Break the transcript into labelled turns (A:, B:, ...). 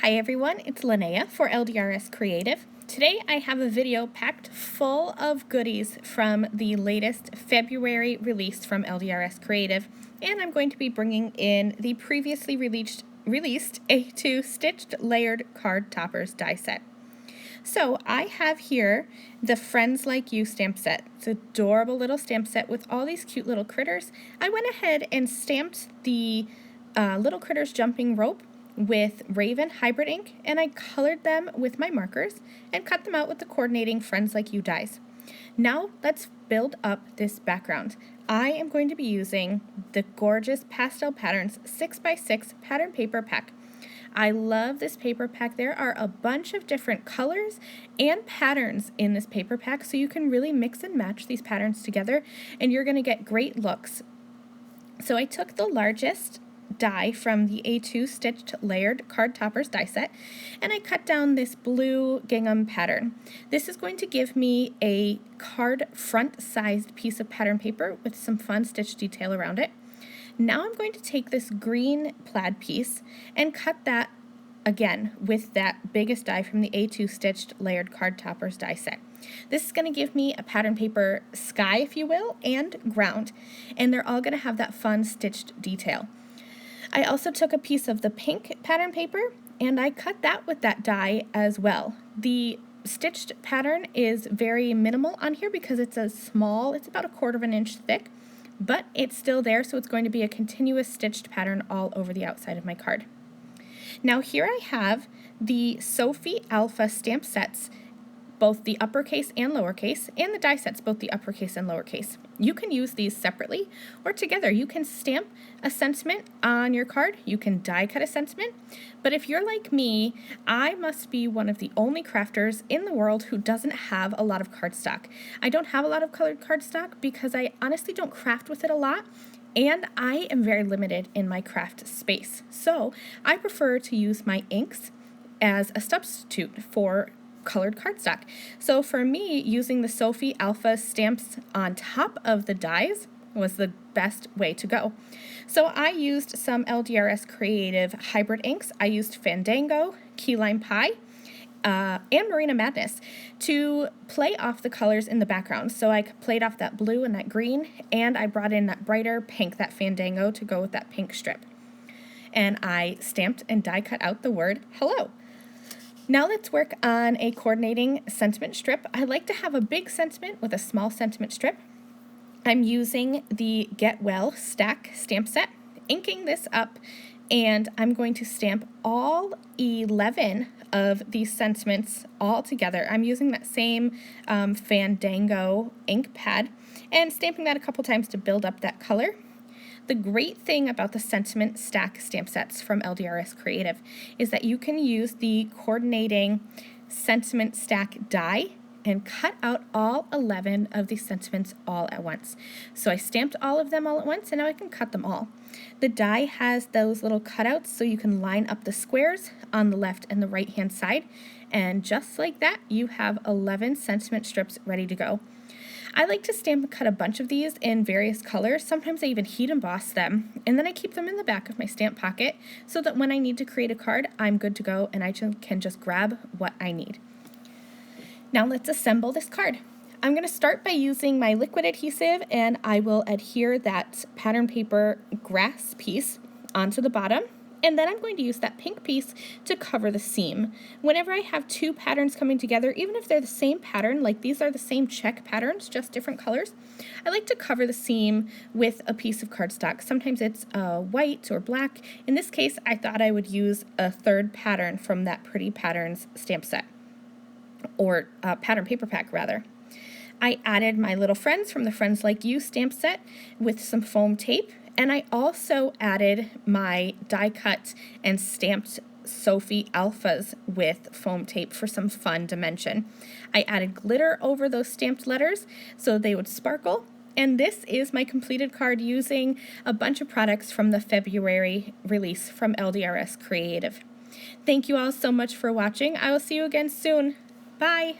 A: Hi everyone, it's Lynnea for LDRS Creative. Today I have a video packed full of goodies from the latest February release from LDRS Creative, and I'm going to be bringing in the previously released A2 Stitched Layered Card Toppers die set. So I have here the Friends Like You stamp set. It's an adorable little stamp set with all these cute little critters. I went ahead and stamped the little critters jumping rope with Raven hybrid ink, and I colored them with my markers and cut them out with the coordinating Friends Like You dies. Now let's build up this background. I am going to be using the gorgeous Pastel Patterns 6x6 pattern paper pack. I love this paper pack. There are a bunch of different colors and patterns in this paper pack, so you can really mix and match these patterns together and you're going to get great looks. So I took the largest die from the A2 Stitched Layered Card Toppers die set, and I cut down this blue gingham pattern. This is going to give me a card front sized piece of pattern paper with some fun stitch detail around it. Now I'm going to take this green plaid piece and cut that again with that biggest die from the A2 Stitched Layered Card Toppers die set. This is going to give me a pattern paper sky, if you will, and ground, and they're all going to have that fun stitched detail. I also took a piece of the pink pattern paper and I cut that with that die as well. The stitched pattern is very minimal on here because it's a small, it's about 1/4 of an inch thick, but it's still there, so it's going to be a continuous stitched pattern all over the outside of my card. Now here I have the Sophie Alpha stamp sets, both the uppercase and lowercase, and the die sets, both the uppercase and lowercase. You can use these separately or together. You can stamp a sentiment on your card, you can die cut a sentiment, but if you're like me, I must be one of the only crafters in the world who doesn't have a lot of cardstock. I don't have a lot of colored cardstock because I honestly don't craft with it a lot, and I am very limited in my craft space. So I prefer to use my inks as a substitute for colored cardstock. So for me, using the Sophie Alpha stamps on top of the dies was the best way to go. So I used some LDRS Creative hybrid inks. I used Fandango, Key Lime Pie, and Marina Madness to play off the colors in the background. So I played off that blue and that green, and I brought in that brighter pink, that Fandango, to go with that pink strip. And I stamped and die cut out the word hello. Now let's work on a coordinating sentiment strip. I like to have a big sentiment with a small sentiment strip. I'm using the Get Well Stack stamp set, inking this up, and I'm going to stamp all 11 of these sentiments all together. I'm using that same Fandango ink pad and stamping that a couple times to build up that color. The great thing about the sentiment stack stamp sets from LDRS Creative is that you can use the coordinating sentiment stack die and cut out all 11 of these sentiments all at once. So I stamped all of them all at once, and now I can cut them all. The die has those little cutouts so you can line up the squares on the left and the right hand side, and just like that you have 11 sentiment strips ready to go. I like to stamp and cut a bunch of these in various colors. Sometimes I even heat emboss them, and then I keep them in the back of my stamp pocket so that when I need to create a card, I'm good to go and I can just grab what I need. Now let's assemble this card. I'm going to start by using my liquid adhesive, and I will adhere that pattern paper grass piece onto the bottom. And then I'm going to use that pink piece to cover the seam. Whenever I have two patterns coming together, even if they're the same pattern, like these are the same check patterns, just different colors, I like to cover the seam with a piece of cardstock. Sometimes it's white or black. In this case, I thought I would use a third pattern from that Pretty Patterns stamp set, or pattern paper pack rather. I added my little friends from the Friends Like You stamp set with some foam tape, and I also added my die cut and stamped Sophie Alphas with foam tape for some fun dimension. I added glitter over those stamped letters so they would sparkle, and this is my completed card using a bunch of products from the February release from LDRS Creative. Thank you all so much for watching. I will see you again soon. Bye!